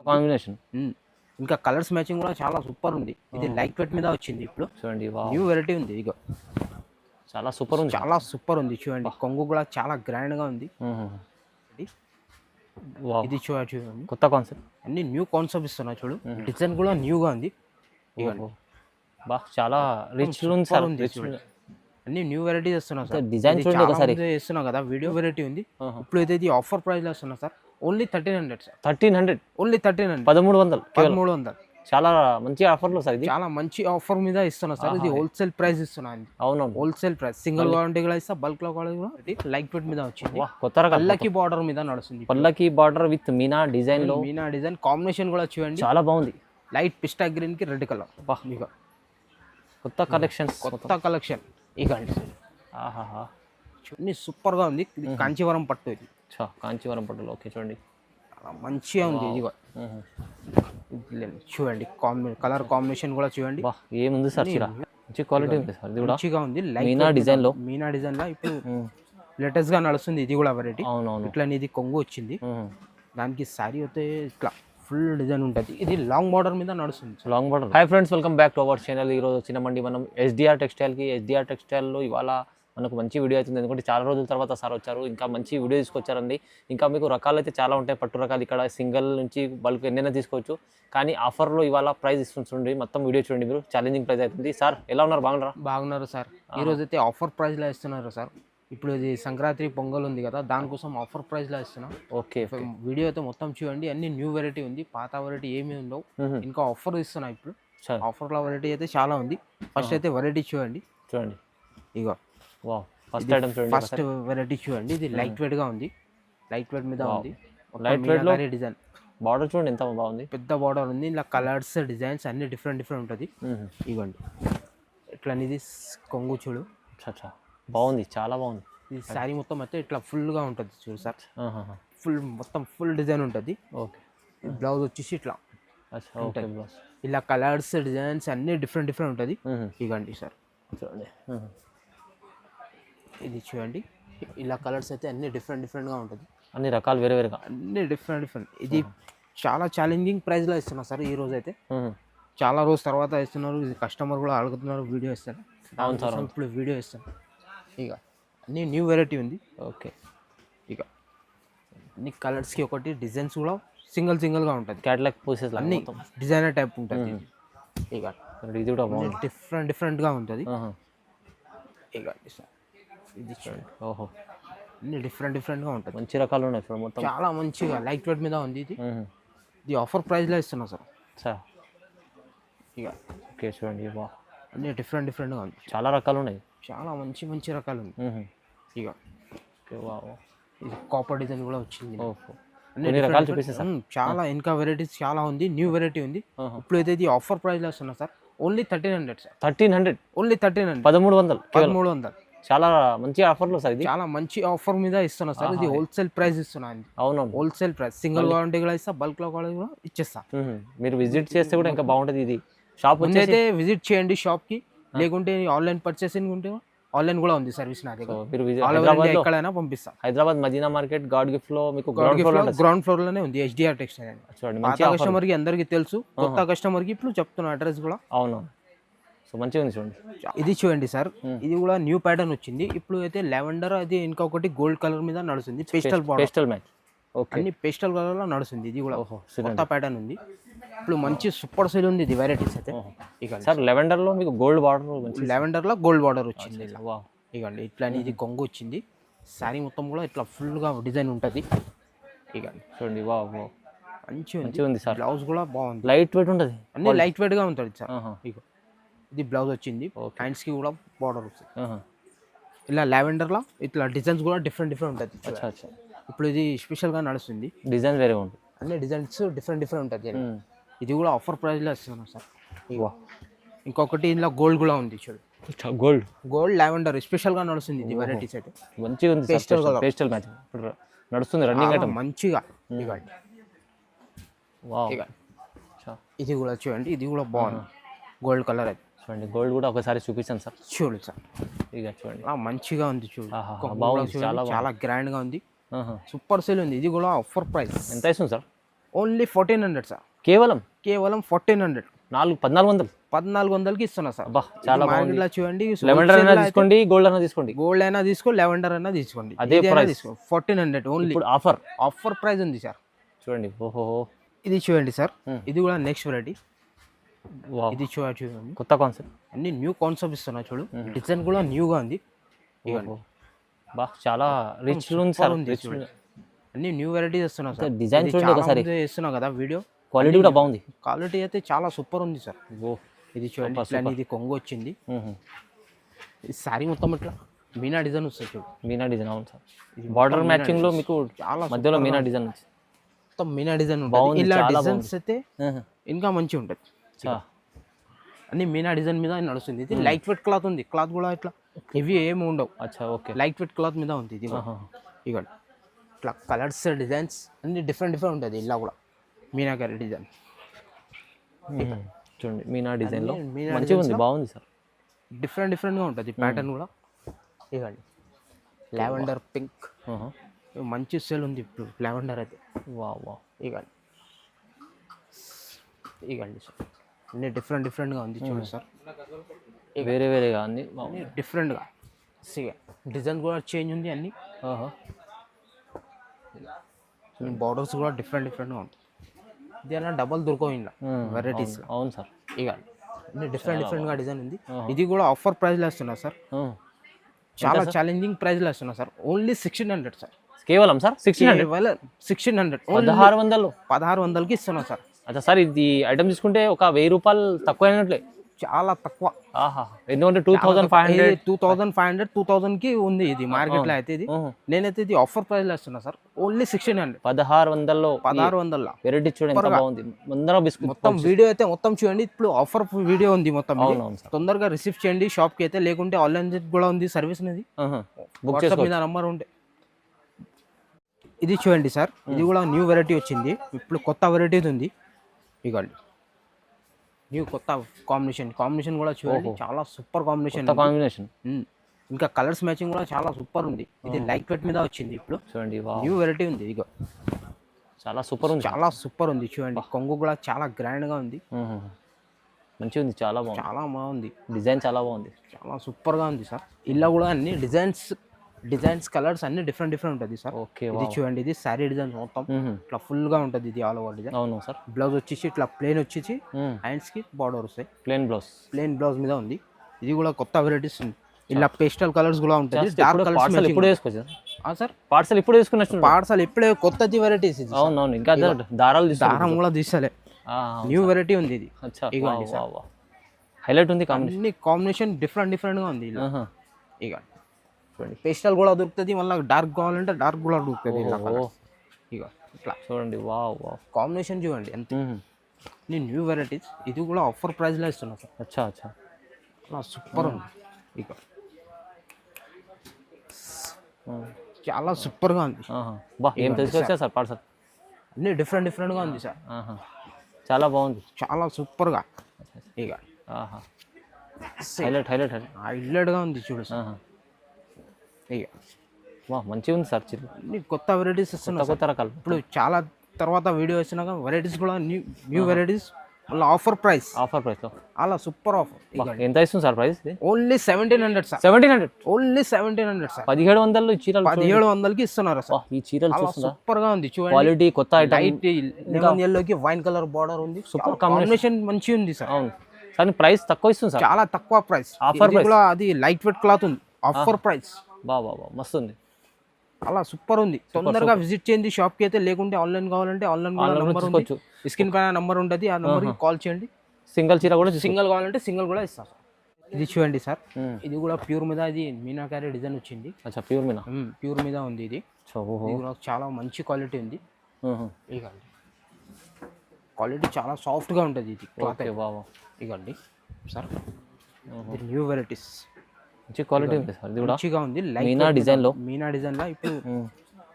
Combination. ఇంకా colours matching కూడా చాలా సూపర్ ఉంది. ఇది లైట్ వెయిట్ మీద వచ్చింది. ఇప్పుడు చూడండి, న్యూ వెరైటీ ఉంది. ఇగో చాలా సూపర్ ఉంది, చాలా సూపర్ ఉంది. చూడండి కొంగు కూడా చాలా గ్రాండ్ గా ఉంది. ఇది చూడండి కొత్త కాన్సెప్ట్, అన్ని న్యూ కాన్సెప్ట్ ఇస్తున్నా చూడు. డిజైన్ కూడా న్యూగా ఉంది. బా చాలా రిచ్ ఉంది సార్. అన్ని న్యూ వెరైటీస్ ఇస్తున్నా సార్. డిజైన్ చూడండి ఒకసారి. ఇస్తున్నా కదా వీడియో వెరైటీ ఉంది. ఇప్పుడు అయితే ఇది ఆఫర్ ప్రైస్ లో ఇస్తున్నా సార్. Only 1300 sir. 1300 ఓన్లీ 1300 1300 చాలా మంచి ఆఫర్లో సార్. ఇది చాలా మంచి ఆఫర్ మీద ఇస్తున్నా సార్. ఇది హోల్సేల్ ప్రైస్ ఇస్తున్నా. అవునవును, హోల్సేల్ ప్రైస్. సింగిల్ వారంటీ కూడా ఇస్తా, బల్క్ లో కూడా లైట్ వెయిట్ మీద వచ్చింది. కొత్త రకం పల్లకి బార్డర్ మీద నడుస్తుంది. పల్లకి బార్డర్ విత్ మీనా డిజైన్ లో. మీనా డిజైన్ కాంబినేషన్ కూడా చూడండి చాలా బాగుంది. లైట్ పిస్టా గ్రీన్ కి రెడ్ కలర్. ఇక కొత్త కలెక్షన్స్, కొత్త కలెక్షన్. ఇక ఆహాహా, చూడండి సూపర్ గా ఉంది. ఇది కాంచీవరం పట్టు. ఇది కాంచీవరం పట్టులో. ఓకే చూడండి, చాలా మంచిగా ఉంది. ఇది చూడండి కలర్ కాంబినేషన్ కూడా చూడండి. ఏముంది సార్, మంచి క్వాలిటీ ఉంది సార్. ఇది కూడా మంచిగా ఉంది. మీనా డిజైన్ లో. మీనా డిజైన్ లో ఇప్పుడు లేటెస్ట్ గా నడుస్తుంది. ఇది కూడా వెరైటీ. అవునవును, ఇట్లా ఇది కొంగు వచ్చింది. దానికి సారీ అయితే ఇట్లా ఫుల్ డిజైన్ ఉంటుంది. ఇది లాంగ్ బార్డర్ మీద నడుస్తుంది. Long border. Hi friends, welcome back to our channel. ఈరోజు వచ్చినామండి మనం ఎస్డిఆర్ టెక్స్టైల్కి. ఎస్డిఆర్ టెక్స్టైల్లో ఇవాళ మనకు మంచి వీడియో అవుతుంది. ఎందుకంటే చాలా రోజుల తర్వాత సార్ వచ్చారు, ఇంకా మంచి వీడియో తీసుకొచ్చారండి. ఇంకా మీకు రకాలు అయితే చాలా ఉంటాయి, పట్టు రకాలు. ఇక్కడ సింగిల్ నుంచి బల్క్ ఎన్నైనా తీసుకోవచ్చు. కానీ ఆఫర్లో ఇవాళ ప్రైస్ ఇస్తుంది. మొత్తం వీడియో చూడండి మీరు. ఛాలెంజింగ్ ప్రైస్ అవుతుంది. సార్ ఎలా ఉన్నారు? బాగున్నారు సార్. ఈరోజు అయితే ఆఫర్ ప్రైస్లో ఇస్తున్నారు సార్. ఇప్పుడు ఇది సంక్రాంతి పొంగల్ ఉంది కదా, దానికోసం ఆఫర్ ప్రైస్లో ఇస్తున్నాం. ఓకే, వీడియో అయితే మొత్తం చూడండి. అన్ని న్యూ వెరైటీ ఉంది, పాత వెరైటీ ఏమీ ఉండవు. ఇంకా ఆఫర్ ఇస్తున్నా. ఇప్పుడు ఆఫర్లో వెరైటీ అయితే చాలా ఉంది. ఫస్ట్ అయితే వెరైటీ చూడండి. ఇగో ఫస్ట్ వెరైటీ చూడండి. ఇది లైట్ వెయిట్ గా ఉంది. లైట్ వెయిట్ మీద ఉంది. లైట్ వెయిట్ లో డిజైన్. బార్డర్ చూడండి ఎంత బాగుంది. పెద్ద బార్డర్ ఉంది. ఇలా కలర్స్ డిజైన్స్ అన్ని డిఫరెంట్ ఉంటుంది. ఇవ్వండి ఇట్లా ఇది కొంగు చూడు. బాగుంది, చాలా బాగుంది. ఈ శారీ మొత్తం అయితే ఇట్లా ఫుల్ గా ఉంటుంది చూడు సార్. మొత్తం ఫుల్ డిజైన్ ఉంటుంది. ఓకే, బ్లౌజ్ వచ్చేసి ఇట్లా ఇలా కలర్స్ డిజైన్స్ అన్ని డిఫరెంట్ ఉంటుంది. ఇవ్వండి సార్ చూడండి. ఇది చూడండి, ఇలా కలర్స్ అయితే అన్ని డిఫరెంట్ గా ఉంటుంది. అన్ని రకాలు వేరేగా, అన్ని డిఫరెంట్. ఇది చాలా ఛాలెంజింగ్ ప్రైస్ లో ఇస్తున్నా సార్. ఈ రోజు అయితే చాలా రోజు తర్వాత ఇస్తున్నారు. ఇది కస్టమర్ కూడా అడుగుతున్నారు, వీడియో ఇస్తారు. అవును సార్, ఇప్పుడు వీడియో ఇస్తాను. ఇక అన్ని న్యూ వెరైటీ ఉంది. ఓకే, ఇక అన్ని కలర్స్కి ఒకటి డిజైన్స్ కూడా సింగిల్ గా ఉంటుంది. క్యాటలాగ్ పీసెస్ అన్ని డిజైనర్ టైప్ ఉంటుంది. ఇక ఇది కూడా బాగుంది, డిఫరెంట్ గా ఉంటుంది. ఇక ఇది చూడండి. ఓహో, అన్ని డిఫరెంట్ గా ఉంటుంది. మంచి రకాలు ఉన్నాయి సార్. మొత్తం చాలా మంచిగా లైట్ వెయిట్ మీద ఉంది. ఇది ఆఫర్ ప్రైస్ లో ఇస్తున్నా సార్. ఇక ఓకే చూడండి, అన్ని డిఫరెంట్ గా ఉంది. చాలా రకాలు ఉన్నాయి, చాలా మంచి రకాలు ఉంది. ఇక ఇది కాపర్ డిజైన్ కూడా వచ్చింది. అన్ని రకాలు చూపిస్తాను. చాలా ఇంకా వెరైటీస్ చాలా ఉంది. న్యూ వెరైటీ ఉంది. ఇప్పుడు అయితే ఇది ఆఫర్ ప్రైస్ లో ఇస్తున్నా సార్. Only 1300 sir. 1300 ఓన్లీ 1300 1300 చాలా మంచి ఆఫర్లో సార్. ఇది చాలా మంచి ఆఫర్ మీద ఇస్తున్నా సార్. ఇది హోల్సేల్ ప్రైస్ ఇస్తున్నా. అవునవును, హోల్సేల్ ప్రైస్. సింగిల్ వారంటీ కూడా ఇస్తా, బల్క్ లో కూడా ఇచ్చేస్తా. మీరు విజిట్ చేస్తే కూడా ఇంకా బాగుంటుంది. ఇది షాప్ అయితే విజిట్ చేయండి షాప్ కి. లేకుంటే ఆన్లైన్ పర్చేసింగ్ ఉంటే ఆన్లైన్ కూడా ఉంది సర్వీస్ నా దగ్గర. ఎక్కడైనా పంపిస్తా. Hyderabad Madina market God gift లో మీకు గ్రౌండ్ ఫ్లోర్ లోనే ఉంది ఎస్డిఆర్ టెక్స్టైల్ అని. చూడండి, కస్టమర్ కి అందరికి తెలుసు. కొత్త కస్టమర్ కి ఇప్పుడు చెప్తున్నా అడ్రస్ కూడా. అవును, సో మంచిగా ఉంది చూడండి. ఇది చూడండి సార్, ఇది కూడా న్యూ ప్యాటర్న్ వచ్చింది. ఇప్పుడు అయితే లెవెండర్, అది ఇంకొకటి గోల్డ్ కలర్ మీద నడుస్తుంది. Pastel match. అన్ని పేస్టల్ కలర్ లో నడుస్తుంది. ఇది కూడా కొత్త ప్యాటర్న్ ఉంది. ఇప్పుడు మంచి సూపర్ సేల్ ఉంది ఇది వెరైటీస్ అయితే. ఇక సార్ లెవెండర్ లో మీకు గోల్డ్ బార్డర్, లెవెండర్ లో గోల్డ్ బార్డర్ వచ్చింది. ఇకండి ఇట్లా ఇది కొంగు వచ్చింది. శారీ మొత్తం కూడా ఇట్లా ఫుల్ గా డిజైన్ ఉంటుంది. ఇక చూడండి, మంచిగా ఉంది సార్. బ్లౌజ్ కూడా బాగుంది, లైట్ వెయిట్ ఉంటుంది. అన్ని లైట్ వెయిట్ గా ఉంటుంది సార్. ఇక ఇది బ్లౌజ్ వచ్చింది. హ్యాండ్స్ కి కూడా బార్డర్ వస్తుంది. ఇలా లెవెండర్ లో ఇట్లా డిజైన్స్ కూడా డిఫరెంట్ ఉంటుంది. ఇప్పుడు ఇది స్పెషల్ గా నడుస్తుంది. డిజైన్ వేరే ఉంటుంది, అన్ని డిజైన్స్ డిఫరెంట్ ఉంటుంది. ఇది కూడా ఆఫర్ ప్రైస్ లో ఇస్తున్నాం సార్. ఇంకొకటి ఇందులో గోల్డ్ కూడా ఉంది చూడు. గోల్డ్ లెవెండర్ స్పెషల్ గా నడుస్తుంది. ఇది వెరైటీస్ అయితే మంచిగా ఉంది. పేస్టల్ మ్యాచ్ నడుస్తుంది, రన్నింగ్ ఐటమ్ మంచిగా. ఇది కూడా చూడండి, ఇది కూడా బాగుంది. గోల్డ్ కలర్ అయితే చూడండి. గోల్డ్ కూడా ఒకసారి చూపించాను సార్. చూడు సార్, ఇక చూడండి, మంచిగా ఉంది చూడు. బాగుంది, చాలా గ్రాండ్ గా ఉంది. సూపర్ సేల్ ఉంది. ఇది కూడా ఆఫర్ ప్రైస్. ఎంత ఇస్తుంది సార్? Only 1400 sir. కేవలం కేవలం 1400. 1400. 1400కి ఇస్తున్నా సార్. అబ్బా చాలా బాగుంది. మార్కెట్లో చూడండి, లెవెండర్ అయినా తీసుకోండి, గోల్డ్ అయినా తీసుకోండి. గోల్డ్ అయినా తీసుకో, లెవెండర్ అయినా తీసుకోండి, అదే ప్రైస్ 1400 ఓన్లీ. ఇప్పుడు ఆఫర్ ప్రైస్ ఉంది సార్. చూడండి. ఓహో, ఇది చూడండి సార్, ఇది కూడా నెక్స్ట్ వెరైటీ. ఇది చూడండి, కొత్త కాన్సెప్ట్, అన్ని న్యూ కాన్సెప్ట్ ఇస్తున్నా చూడు. డిజైన్ కూడా న్యూగా ఉంది. బా చాలా రిచ్ ఉంది సార్. అన్ని న్యూ వెరైటీస్ ఇస్తున్నా సార్. డిజైన్ చూడండి ఒకసారి, ఇస్తున్నా కదా వీడియో. క్వాలిటీ కూడా బాగుంది. క్వాలిటీ అయితే చాలా సూపర్ ఉంది సార్. ఇది చూడండి, ఇట్లా ఇది కొంగు వచ్చింది. ఇది సారీ మొత్తం ఇట్లా మీనా డిజైన్ వస్తుంది చూడు. మీనా డిజైన్, అవును సార్. బార్డర్ మ్యాచింగ్ లో మీకు చాలా మధ్యలో మీనా డిజైన్ మొత్తం మీనా డిజైన్ బాగుంది. ఇలా డిజైన్స్ అయితే ఇంకా మంచిగా ఉంటుంది. అన్ని మీనా డిజైన్ మీద నడుస్తుంది. ఇది లైట్ వెయిట్ క్లాత్ ఉంది. క్లాత్ కూడా ఇట్లా హెవీ ఏమి ఉండవు. లైట్ వెయిట్ క్లాత్ మీద ఉంది ఇది. ఇక ఇట్లా కలర్స్, డిజైన్స్ అన్ని డిఫరెంట్ ఉంటుంది. ఇలా కూడా మీనాకారి డిజైన్ చూడండి. మీనా డిజైన్ లో మంచిగా ఉంది, బాగుంది సార్. డిఫరెంట్గా ఉంటుంది ప్యాటర్న్ కూడా. ఇవ్వండి లావెండర్ పింక్, మంచి సేల్ ఉంది ఇప్పుడు లావెండర్ అయితే. వా ఇవ్వండి సార్, అన్ని డిఫరెంట్గా ఉంది చూడండి సార్. వేరేగా ఉంది, డిఫరెంట్గా. డిజైన్ కూడా చేంజ్ ఉంది అన్ని. బార్డర్స్ కూడా డిఫరెంట్గా ఉంది. ఇది అలా డబల్ దొరకవు ఇలా వెరైటీస్. అవును సార్. ఇక అన్ని డిఫరెంట్గా డిజైన్ ఉంది. ఇది కూడా ఆఫర్ ప్రైస్లో ఇస్తున్నా సార్. చాలా ఛాలెంజింగ్ ప్రైస్లో ఇస్తున్నా సార్. Only 1600 sir. కేవలం సార్ 1600. 1600 1600కి ఇస్తున్నా సార్. అచ్చా సార్, ఇది ఐటమ్ తీసుకుంటే ఒక 1000 రూపాయలు తక్కువ అయినట్లే. చాలా తక్కువ. ఎందుకంటే 2500 2000కి ఉంది ఇది మార్కెట్లో అయితే. ఇది నేనైతే ఇది ఆఫర్ ప్రైస్ లో ఇస్తున్నా సార్. ఓన్లీ 1600. 1600 వెరైటీ చూడండి, బాగుంది. మొత్తం వీడియో అయితే మొత్తం చూడండి. ఇప్పుడు ఆఫర్ వీడియో ఉంది మొత్తం. తొందరగా రిసీవ్ చేయండి షాప్ కి అయితే, లేకుంటే ఆన్లైన్ కూడా ఉంది సర్వీస్ అనేది. వాట్సాప్ మీద నంబర్ ఉంటే. ఇది చూడండి సార్, ఇది కూడా న్యూ వెరైటీ వచ్చింది. ఇప్పుడు కొత్త వెరైటీ ఉంది. ఇవ్వండి న్యూ కొత్త కాంబినేషన్ కూడా చూడండి, చాలా సూపర్ కాంబినేషన్. ఇంకా కలర్స్ మ్యాచింగ్ కూడా చాలా సూపర్ ఉంది. ఇది లైట్ వెయిట్ మీద వచ్చింది ఇప్పుడు చూడండి. న్యూ వెరైటీ ఉంది. ఇగో చాలా సూపర్ ఉంది చూడండి. కొంగు కూడా చాలా గ్రాండ్ గా ఉంది, మంచిగా ఉంది, చాలా బాగుంది. డిజైన్ చాలా బాగుంది, చాలా సూపర్ గా ఉంది సార్. ఇలా కూడా అన్ని డిజైన్స్ కలర్స్ అన్ని డిఫరెంట్ ఉంటుంది సార్. ఇది చూడండి, ఇది సారీ డిజైన్ మొత్తం ఇట్లా ఫుల్ గా ఉంటుంది. ఇది ఆల్ ఓవర్ డిజైన్. అవును సార్. బ్లౌజ్ వచ్చేసి ఇట్లా ప్లేన్ వచ్చేసి హ్యాండ్స్ కి బార్డర్ వస్తాయి. ప్లేన్ బ్లౌజ్ మీద ఉంది. ఇది కూడా కొత్త వెరైటీస్ ఉంది. ఇలా పేస్టల్ కలర్స్ కూడా ఉంటుంది. డార్క్ కలర్స్ ఇప్పుడు వేసుకోవచ్చు సార్. పార్సల్ ఇప్పుడు వేసుకున్నట్టు. పార్సల్ ఇప్పుడే కొత్తది వెరైటీస్ ఇది. అవునవును, ఇంకా దారం కూడా తీసలే. న్యూ వెరైటీ ఉంది ఇది. హైలైట్ ఉంది. కాంబినేషన్ డిఫరెంట్ గా ఉంది. ఇక చూడండి, పేస్టల్ కూడా దొరుకుతుంది. మళ్ళీ డార్క్ కావాలంటే డార్క్ కూడా దొరుకుతుంది. ఇక ఇట్లా చూడండి, కాంబినేషన్ చూడండి ఎంత. New varieties. ఇది కూడా ఆఫర్ ప్రైస్ లో ఇస్తున్నా సార్. అచ్చా సూపర్ ఉంది. ఇక చాలా సూపర్ గా ఉంది. ఏం తీసుకొచ్చా సార్ పార్సల్? అన్ని డిఫరెంట్ గా ఉంది సార్. చాలా బాగుంది, చాలా సూపర్ గా. ఇక హైలైట్ గా ఉంది చూడు సార్. ఇక మంచిగా ఉంది సార్. కొత్త వెరైటీస్ ఇస్తున్నా, కొత్త రకాలు. ఇప్పుడు చాలా తర్వాత వీడియో ఇచ్చినాక వెరైటీస్ కూడా న్యూ వెరైటీస్. అలా ఆఫర్ ప్రైస్ లో అలా సూపర్ ఆఫర్. ఎంత ఇస్తుంది sir price? Only 1700 sir. 1700 only 1700 sir. 1700 చీరలు 1700కి ఇస్తున్నారు సార్. ఈ చీరలు సూపర్ గా ఉంది చూడండి. క్వాలిటీ కొత్త ఐటమ్. లైట్ లెమన్ yellow కి వైన్ కలర్ బార్డర్ ఉంది. సూపర్ కాంబినేషన్ మంచిగా ఉంది సార్. అవును సార్, ప్రైస్ తక్కువ ఇస్తుంది సార్. చాలా తక్కువ ప్రైస్. ఆఫర్ కూడా అది లైట్ వెయిట్ క్లాత్ ఉంది. Offer price. బా మస్తు ఉంది. అలా సూపర్ ఉంది. తొందరగా విజిట్ చేయండి షాప్ కి అయితే, లేకుంటే ఆన్లైన్ కావాలంటే ఆన్లైన్ కూడా నంబర్ ఉంది. స్క్రీన్ పైన నంబర్ ఉంటుంది, ఆ నంబర్ కి కాల్ చేయండి. సింగిల్ చీర కూడా, సింగిల్ కావాలంటే సింగిల్ కూడా ఇస్తాం సార్. ఇది చూడండి సార్, ఇది కూడా ప్యూర్ మీద. ఇది మీనాకారి డిజైన్ వచ్చింది. ప్యూర్ మీద ఉంది. ఇది చాలా మంచి క్వాలిటీ ఉంది. క్వాలిటీ చాలా సాఫ్ట్ గా ఉంటుంది ఇది క్లాత్. ఇగండి సార్, న్యూ వెరైటీస్. మంచి క్వాలిటీ ఉంది సార్. ఇది కూడా మంచిగా ఉంది. మీనా డిజైన్ లో ఇప్పుడు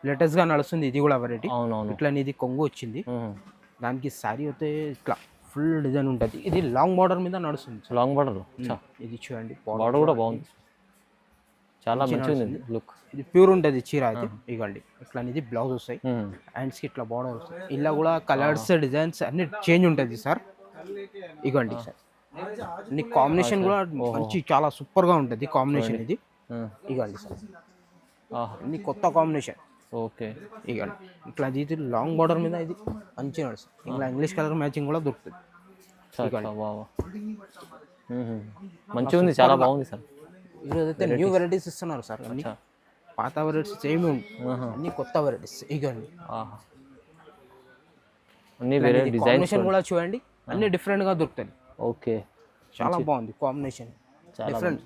లేటెస్ట్ గా నడుస్తుంది. ఇది కూడా వెరైటీ. అవునవును. ఇట్లా ఇది కొంగు వచ్చింది. దానికి సారీ అయితే ఇట్లా ఫుల్ డిజైన్ ఉంటుంది. ఇది లాంగ్ బార్డర్ మీద నడుస్తుంది. Long border. ఇది చూడండి, బార్డర్ కూడా బాగుంది. చాలా మంచిగా ఉంది లుక్. ఇది ప్యూర్ ఉంటుంది చీర అయితే. ఇగండి ఇట్లా ఇది బ్లౌజ్ వస్తాయి, హ్యాండ్స్కి ఇట్లా బార్డర్ వస్తాయి. ఇలా కూడా కలర్స్ డిజైన్స్ అన్ని చేంజ్ ఉంటుంది సార్. ఇగండి సార్ అన్ని కాంబినేషన్ కూడా మంచి చాలా సూపర్గా ఉంటుంది కాంబినేషన్ ఇది. ఇగండి సార్ అన్ని కొత్త కాంబినేషన్. ఓకే ఇగండి ఇట్లా ఇది లాంగ్ బార్డర్ మీద ఇది మంచిగా నడుస్తుంది. ఇలా ఇంగ్లీష్ కలర్ మ్యాచింగ్ కూడా దొరుకుతుంది. మంచిగా ఉంది, చాలా బాగుంది సార్. ఈరోజు అయితే న్యూ వెరైటీస్ ఇస్తున్నారు సార్. అన్ని పాత వెరైటీస్ ఏమి అన్ని కొత్త వెరైటీస్. ఇగండి అన్ని వేరే కాంబినేషన్ కూడా చూడండి, అన్ని డిఫరెంట్ గా దొరుకుతాయి. ఓకే చాలా బాగుంది కాంబినేషన్, డిఫరెంట్.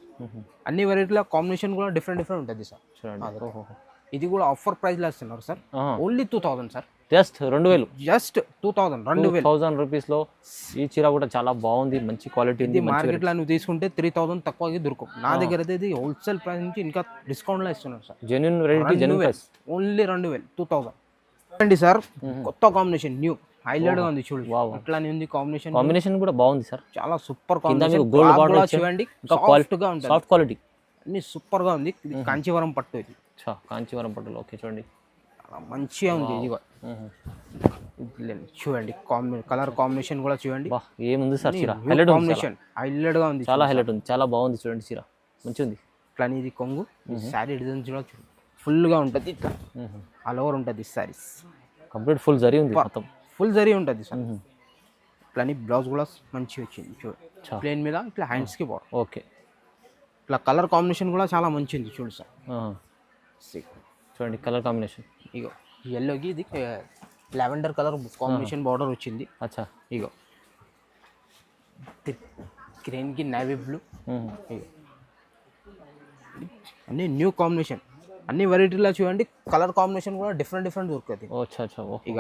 అన్ని వెరైటీల కాంబినేషన్ కూడా డిఫరెంట్ ఉంటుంది సార్. చూడండి ఇది కూడా ఆఫర్ ప్రైస్ లో ఇస్తున్నారు sir. Only 2000 sir. Just 2000. Just 2000 rupees లో ఈ చీర కూడా చాలా బాగుంది, మంచి క్వాలిటీ ఉంది. మార్కెట్ లో నువ్వు తీసుకుంటే 3000 తక్కువకి దొరకవు. నా దగ్గర అయితే ఇది హోల్సేల్ ప్రైస్ నుంచి ఇంకా డిస్కౌంట్ లో ఇస్తున్నారు sir. Genuine variety, genuine price. Only 2000 అండి సార్. కొత్త కాంబినేషన్ న్యూ హైలైట్ గా ఉంది చూడండి. అట్లానే ఉంది కాంబినేషన్ కూడా బాగుంది సార్. చాలా సూపర్ కాంబినేషన్. గోల్డ్ బార్డర్ చూడండి, సాఫ్ట్ గా ఉంటుంది, సాఫ్ట్ క్వాలిటీ అన్ని సూపర్ గా ఉంది. కాంచీవరం పట్టు ఇది. కాంచీవరం పట్టులో. ఓకే చూడండి మంచిగా ఉంది. ఇది చూడండి కలర్ కాంబినేషన్ కూడా చూడండి. ఏముంది సార్ చీర, కాంబినేషన్ హైలైట్ గా ఉంది, చాలా హైలైట్ ఉంది, చాలా బాగుంది. చూడండి చీర మంచిగా ఉంది. ఇట్లా ఇది కొంగు శారీ డిజైన్స్ కూడా చూడండి ఫుల్ గా ఉంటుంది. ఇట్లా ఆల్ ఓవర్ ఉంటుంది సారీస్, కంప్లీట్ ఫుల్ జరీ ఉంది, మొత్తం ఫుల్ జరీ ఉంటుంది సార్. ఇట్లా బ్లౌజ్ కూడా మంచిగా వచ్చింది చూడండి, ప్లేన్ మీద ఇట్లా హ్యాండ్స్ కి బాగుంది. ఓకే ఇట్లా కలర్ కాంబినేషన్ కూడా చాలా మంచిది చూడు సార్. చూడండి కలర్ కాంబినేషన్. ఇగో ఎల్లోకి ఇది లావెండర్ కలర్ కాంబినేషన్ బార్డర్ వచ్చింది. అచ్చా ఇగో గ్రీన్ కి నేవీ బ్లూ. ఇగో అన్ని న్యూ కాంబినేషన్, అన్ని వెరైటీలో చూడండి. కలర్ కాంబినేషన్ కూడా డిఫరెంట్ దొరుకుతుంది. ఇక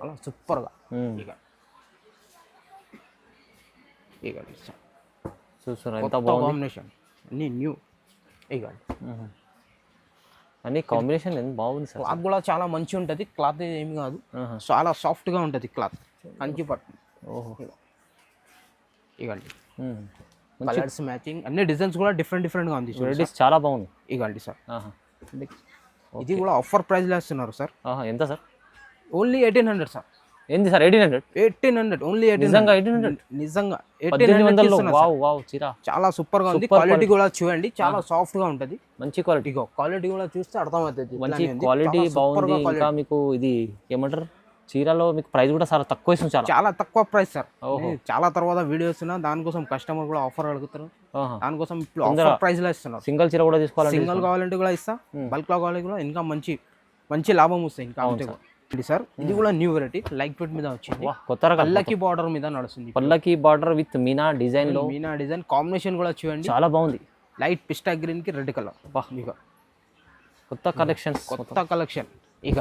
అలా సూపర్గా. ఇక చూస్తున్నారు ఎంత బాగుంది కాంబినేషన్, అన్ని న్యూ. ఇక అన్ని కాంబినేషన్ ఎంత బాగుంది సార్. క్లాత్ కూడా చాలా మంచి ఉంటుంది. క్లాత్ ఏమి కాదు, చాలా సాఫ్ట్గా ఉంటుంది క్లాత్, కంచి పట్టు. ఇకండి కలర్స్ మ్యాచింగ్, అన్ని డిజైన్స్ కూడా డిఫరెంట్గా ఉంది. చాలా బాగుంది. ఇకండి సార్ ఇది కూడా ఆఫర్ ప్రైస్లో ఇస్తున్నారు సార్. ఎంత సార్? Only 1800 sir. ఏంది సార్ 1800 ఓన్లీ 1800. నిజంగా 1800. చాలా సూపర్ గా ఉంది. క్వాలిటీ కూడా చూడండి, చాలా సాఫ్ట్ గా ఉంటది, మంచి క్వాలిటీ. క్వాలిటీ కూడా చూస్తే అర్థమవుతుంది, మంచి క్వాలిటీ బాగుంది. ఇంకా మీకు ఇది ఏమంటారు, చీరలో మీకు ప్రైస్ కూడా చాలా తక్కువ ఇస్తుంది, చాలా తక్కువ ప్రైస్ సార్. చాలా తర్వాత వీడియో ఇస్తున్నా, దానికోసం కస్టమర్ కూడా ఆఫర్ అడుగుతారు, దానికోసం ఇప్పుడు ఆఫర్ ప్రైస్ లో ఇస్తున్నారు. సింగిల్ చీర కూడా తీసుకోవాలి, సింగిల్ కావాలంటే కూడా ఇస్తా, బల్క్ లో కావాలంటే కూడా ఇంకా మంచి లాభం వస్తాయి. ఇంకా సార్ ఇది కూడా న్యూ వెరైటీ, లైక్ వెయిట్ మీద వచ్చింది, కొత్త పల్లకి బార్డర్ మీద నడుస్తుంది. పల్లకి బార్డర్ విత్ మీనా డిజైన్ లో, మీనా డిజైన్ కాంబినేషన్ కూడా చూడండి, చాలా బాగుంది. లైట్ పిస్టా గ్రీన్ కి రెడ్ కలర్. కొత్త కలెక్షన్. ఇక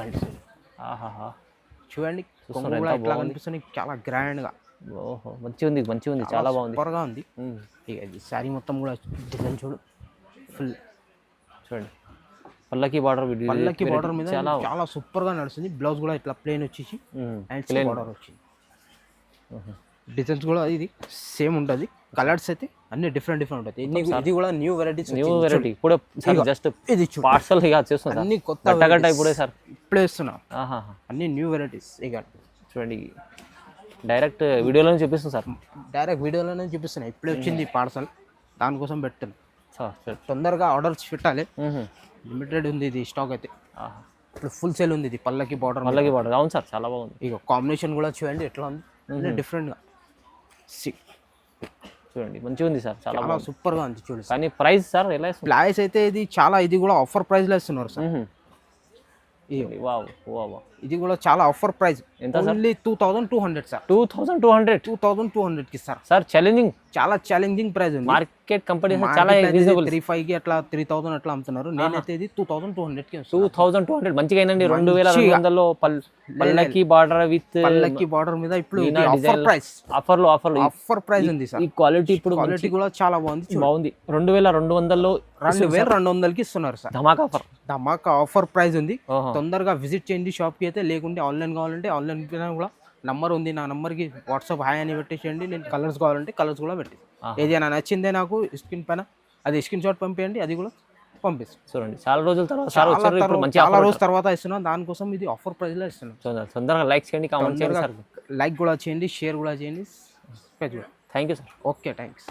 చూడండి ఎట్లా కనిపిస్తుంది, చాలా గ్రాండ్ గా. ఓహో మంచిగా ఉంది, చాలా బాగుంది, సూపర్ గా ఉంది. ఇక శారీ మొత్తం కూడా డిజైన్ చూడు, ఫుల్ చూడండి పల్లకి బార్డర్ మీద చాలా సూపర్ గా నడుస్తుంది. బ్లౌజ్ కూడా ఇట్లా ప్లేన్ వచ్చేసి బార్డర్ వచ్చింది. డిజైన్స్ కూడా ఇది సేమ్ ఉంటుంది, కలర్స్ అయితే అన్ని డిఫరెంట్ ఉంటుంది. ఇది కూడా న్యూ వెరైటీ. ఇప్పుడు జస్ట్ ఇది పార్సల్ అన్ని కొత్త ఇప్పుడే సార్, ఇప్పుడే ఇస్తున్నా, అన్ని న్యూ వెరైటీస్. ఇక చూడండి డైరెక్ట్ వీడియోలోనే చూపిస్తుంది సార్, డైరెక్ట్ వీడియోలోనే చూపిస్తున్నా. ఇప్పుడే వచ్చింది పార్సల్, దానికోసం పెట్టాను. తొందరగా ఆర్డర్స్ పెట్టాలి, లిమిటెడ్ ఉంది ఇది స్టాక్ అయితే. ఇప్పుడు ఫుల్ సేల్ ఉంది ఇది పల్లకి బార్డర్. అవును సార్, చాలా బాగుంది. ఇక కాంబినేషన్ కూడా చూడండి ఎట్లా ఉంది, డిఫరెంట్గా చూడండి మంచిగా ఉంది సార్, చాలా సూపర్గా ఉంది చూడండి. కానీ ప్రైస్ సార్ ఎలా? ప్రైస్ అయితే ఇది కూడా ఆఫర్ ప్రైస్లో ఇస్తున్నారు సార్. ఇది కూడా చాలా ఆఫర్ ప్రైస్, ఓన్లీ 2200 సార్. 2200 కి సార్. ఛాలెంజింగ్, చాలా ఛాలెంజింగ్ ప్రైస్ ఉంది. మార్కెట్ కంపెనీ చాలా రీజనబుల్, 35 కి అట్లా 3000 అట్లా అమ్ముతున్నారు. నేనైతే ఇది 2200 కి. 2200 మంచిగా అయిందండి. 2200 పల్లకి బార్డర్ విత్ పల్లకి బార్డర్ మీద ఇప్పుడు ఆఫర్ ప్రైస్, ఆఫర్ ప్రైస్ ఉంది సార్. ఈ క్వాలిటీ ఇప్పుడు క్వాలిటీ కూడా చాలా బాగుంది. 2200 కి ఇస్తున్నారు సార్. ధమాకా ఆఫర్ ప్రైస్ ఉంది. తొందరగా విజిట్ చేయండి షాప్ కి అయితే, లేకుంటే ఆన్లైన్ కావాలంటే ఆన్లైన్ కూడా నంబర్ ఉంది, నా నంబర్కి వాట్సాప్ హాయ్ అని పెట్టేసేయండి. నేను కలర్స్ కావాలంటే కలర్స్ కూడా పెట్టి, ఏదైనా నచ్చిందే నాకు స్క్రీన్ పైన అది స్క్రీన్ షాట్ పంపించండి, అది కూడా పంపిస్తాం. చూడండి చాలా రోజుల తర్వాత సార్ వచ్చారు, ఇప్పుడు మంచి చాలా రోజుల తర్వాత ఇస్తున్నాం, దానికోసం ఇది ఆఫర్ ప్రైస్లో ఇస్తున్నాం. తొందరగా లైక్ చేయండి, కామెంట్ చేయండి సార్. లైక్ కూడా చేయండి, షేర్ కూడా చేయండి. Thank you sir. Okay, thanks.